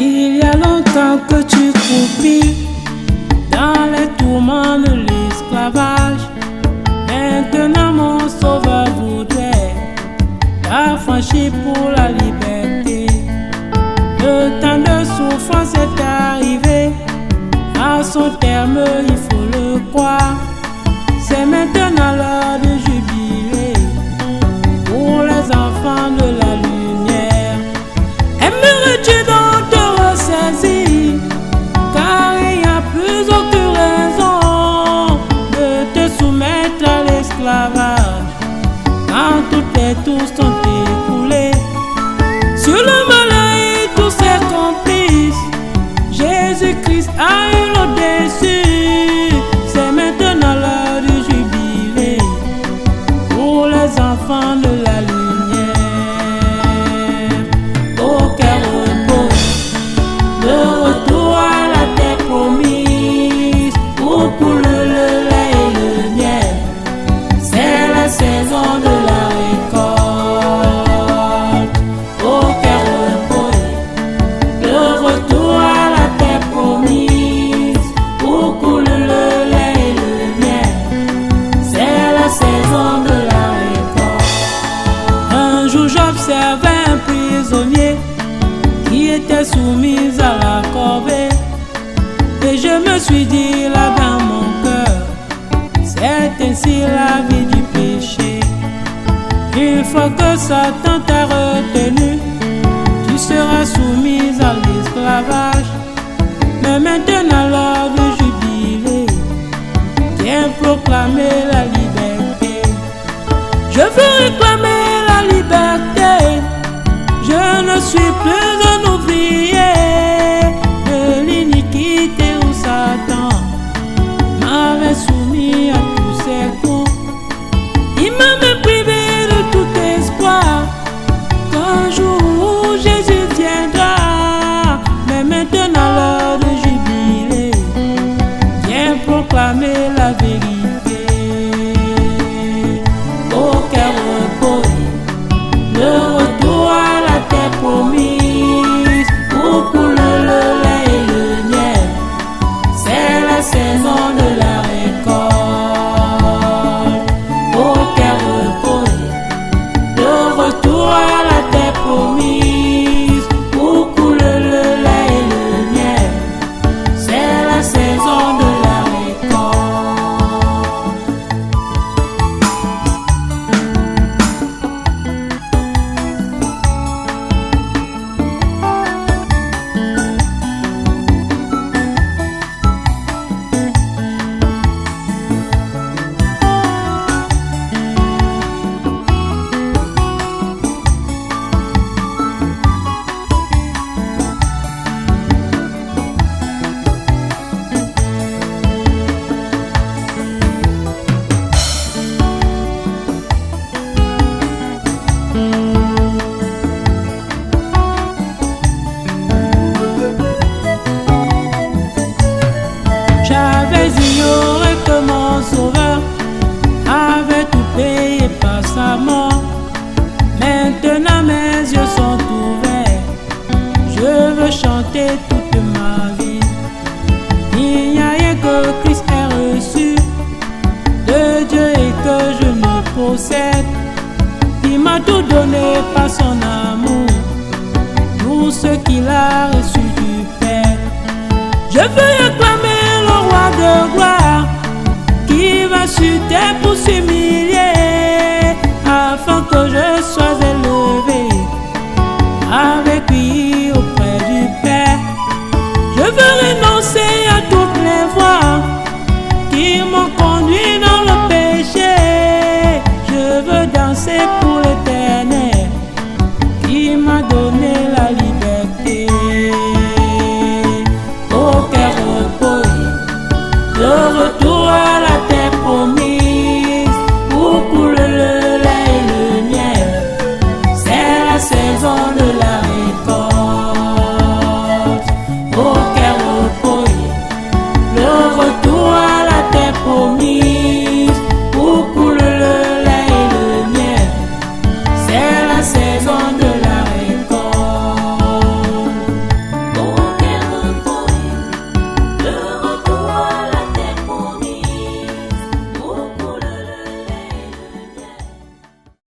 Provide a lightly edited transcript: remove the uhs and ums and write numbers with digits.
Il y a longtemps que tu croupis dans les tourments de l'esclavage. Maintenant mon sauveur voudrait t'affranchir pour la liberté. Le temps de souffrance est arrivé à son terme, il faut le croire. C'est maintenant l'heure de jubiler pour les enfants de la lumière. Aimerais-tu donc te ressaisir, car il n'y a plus aucune raison de te soumettre à l'esclavage quand toutes les tours sont écoulées. Sur le malin et tous ses complices, Jésus-Christ a eu au-dessus. C'est maintenant l'heure de jubiler pour les enfants de la lumière. Aucun repos, de retour à la terre promise, où coule le lait et le miel. C'est la saison de la récolte. Aucun repos, de retour à la terre promise, où coule le lait et le miel. C'est la saison de la récolte. Un jour j'observais un prisonnier qui était soumis à la corvée, et je me suis dit là dans mon cœur, c'est ainsi la vie du péché. Une fois que Satan t'a retenu, tu seras soumise à l'esclavage. Mais maintenant l'heure de jubiler, viens proclamer la liberté. Je veux réclamer la liberté. Je ne suis plus un ouvrier de l'iniquité où Satan m'avait soumis à tous ses coups. Il m'a même privé de tout espoir qu'un jour où Jésus viendra. Mais maintenant l'heure de jubiler, viens proclamer la vérité. Aucun repos, le retour à la terre promise, où coule le lait et le miel. C'est la saison de la récolte. Aucun repos, le retour à la terre promise, où coule le lait et le miel. C'est la saison de la récolte. J'avais ignoré que mon sauveur avait tout payé par sa mort. Maintenant mes yeux sont ouverts, je veux chanter toute ma vie. Il n'y a rien que Christ ait reçu de Dieu et que je ne possède. Il m'a tout donné par son amour, tout ce qu'il a reçu du Père. Je veux acclamer le roi de gloire qui va sur terre pour s'humilier, afin que je sois élevé avec lui auprès du Père. Je veux renoncer à toutes les voies qui m'ont conduit dans le péché. Je veux danser pour l'Éternel qui m'a donné